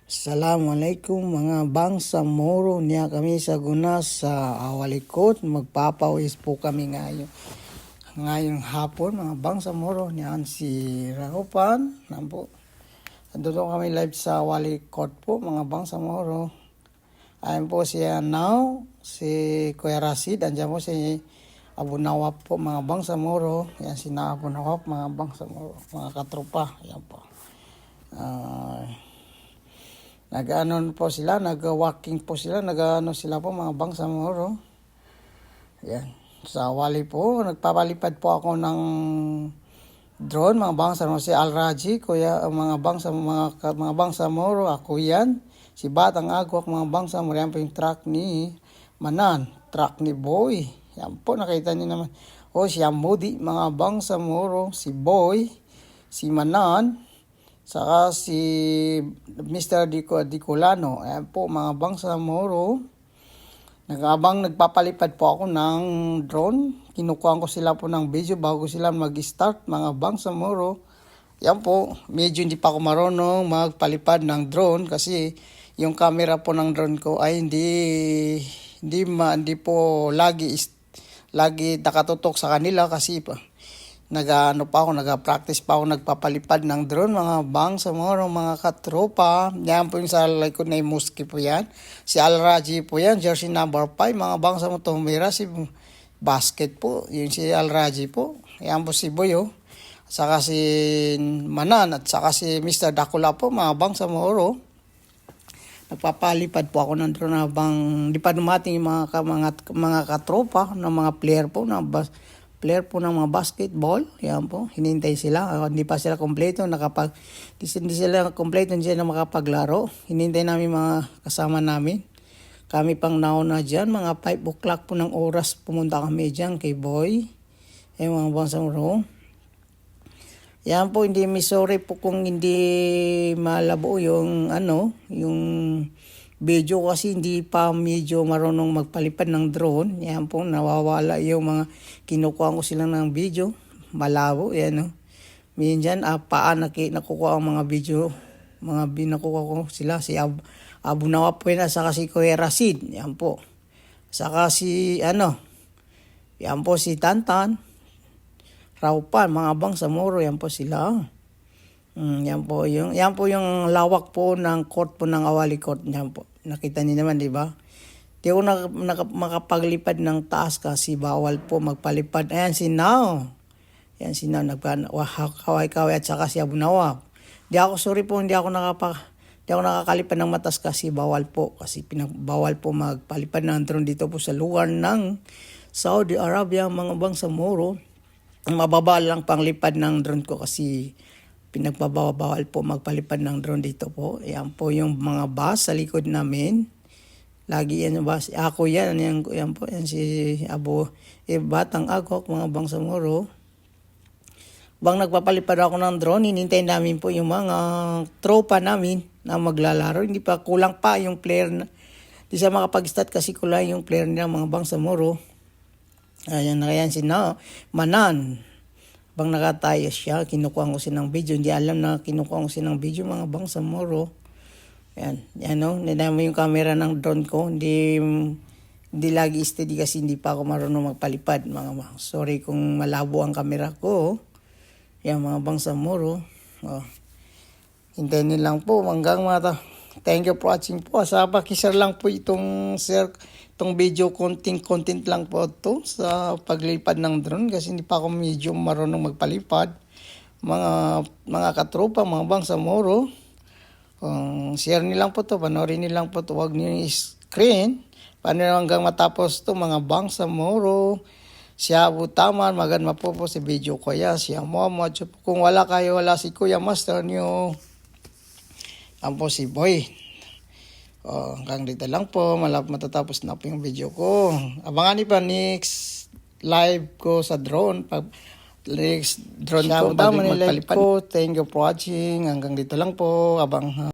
Assalamualaikum mga bangsamoro, niya kami sa guna sa awalikot. Magpapawis po kami ngayong hapon mga bangsamoro. Niyan si Rahupan. Nampo. Andun kami live sa awalikot po mga bangsamoro. Ayun po siya now, si Kuya Rasid. Andiyan po si Abu Nawab po mga bangsamoro. Yan si Abu Nawab mga bangsamoro, mga katropa. Yan po. Nag-ano po sila, nag-walking po sila, nag-ano sila po mga bangsamoro. Yan. Sa wali po, nagpapalipad po ako ng drone, mga bangsamoro. Si Al-Raji, kuya, mga bangsamoro, ako yan. Si Batang Agwak, mga bangsamoro. Yan po yung truck ni Manan, truck ni Boy. Yan po, nakita niyo naman. O, si Amudi, mga bangsamoro, si Boy, si Manan, saka si Mr. Dicolano. Ayan po mga bangsamoro. Nagpapalipad po ako ng drone. Kinukuha ko sila po ng video bago sila mag-start mga bangsamoro. Yan po, medyo hindi pa ako marunong magpalipad ng drone kasi yung camera po ng drone ko ay hindi po lagi nakatutok sa kanila kasi nag-practice pa ako nagpapalipad ng drone mga bangsamoro, mga katropa. Yan po yung sa likod na yung Muski po yan. Si Al-Raji po yan, jersey number 5, mga bangsamoro. Tumira si basket po, yung si Al-Raji po. Yan po si Boyo, saka si Manan, at saka si Mr. Dakula po, mga bangsamoro. Nagpapalipad po ako ng drone habang di pa dumating yung mga katropa ng mga player po ng mga basketball. Yan po, hinintay sila. Hindi pa sila kompleto. Hindi sila kompleto, hindi sila makapaglaro. Hinintay namin mga kasama namin. Kami pang nauna dyan. Mga 5 o'clock po ng oras pumunta kami dyan kay Boy. Mga bangsamoro. Yan po, sorry po kung hindi malabo yung video kasi hindi pa medyo marunong magpalipad ng drone. Yan po, nawawala yung mga kinukuha ko sila ng video. Malabo, yan o. Minsan, nakukuha ang mga video. Mga binakuha ko sila. Si Abu Nawab po yan, saka si Kuya Rasid. Yan po. Saka si, yan po si Tantan. Raupan, mga bangsamoro, yan po sila. Yan po yung lawak po ng court po ng Awalikot. Yan po. Nakita niyo naman, di ba? Di ako makapaglipad ng taas kasi bawal po magpalipad. Ayan si Now. Yan si Now, kaway-kaway at saka si Abu Nawab. Hindi ako nakakalipad ng matas kasi bawal po. Kasi bawal po magpalipad ng drone dito po sa lugar ng Saudi Arabia, mga bangsamoro. Mababa lang panglipad ng drone ko kasi pinagbabawal po magpalipad ng drone dito po. Yan po yung mga bus sa likod namin. Lagi yan yung bus. Ako yan po. Yan si Batang Agwak, mga bangsamoro. Bang nagpapalipad ako ng drone, hinintay namin po yung mga tropa namin na maglalaro. Hindi pa, kulang pa yung player na. Di siya makapag-start kasi kulang yung player nila, mga bangsamoro. Ayan si Manan. Bang nakataya siya, kinukuha ko siya ng video. Hindi alam na kinukuha ko siya ng video, mga bangsamoro. Yan o. Ninama yung camera ng drone ko. Hindi lagi steady kasi hindi pa ako marunong magpalipad. Sorry kung malabo ang camera ko. Yan, mga bangsamoro. Hintayin nyo lang po hanggang thank you for watching po. Pakishare lang po itong video, content lang po ito sa paglipad ng drone kasi hindi pa ako medyo marunong magpalipad. Mga katropa, mga bangsamoro, share nilang po ito, panoorin nilang po ito, huwag niyo screen. Paano hanggang matapos ito, mga bangsamoro. Siya po taman, maganda po si video ko ya. Siya mo, kung wala si Kuya Master niyo. Ang po si Boy. Hanggang dito lang po. Matatapos na po yung video ko. Abangan niyo pa next live ko sa drone. Next drone ko. Thank you for watching. Hanggang dito lang po.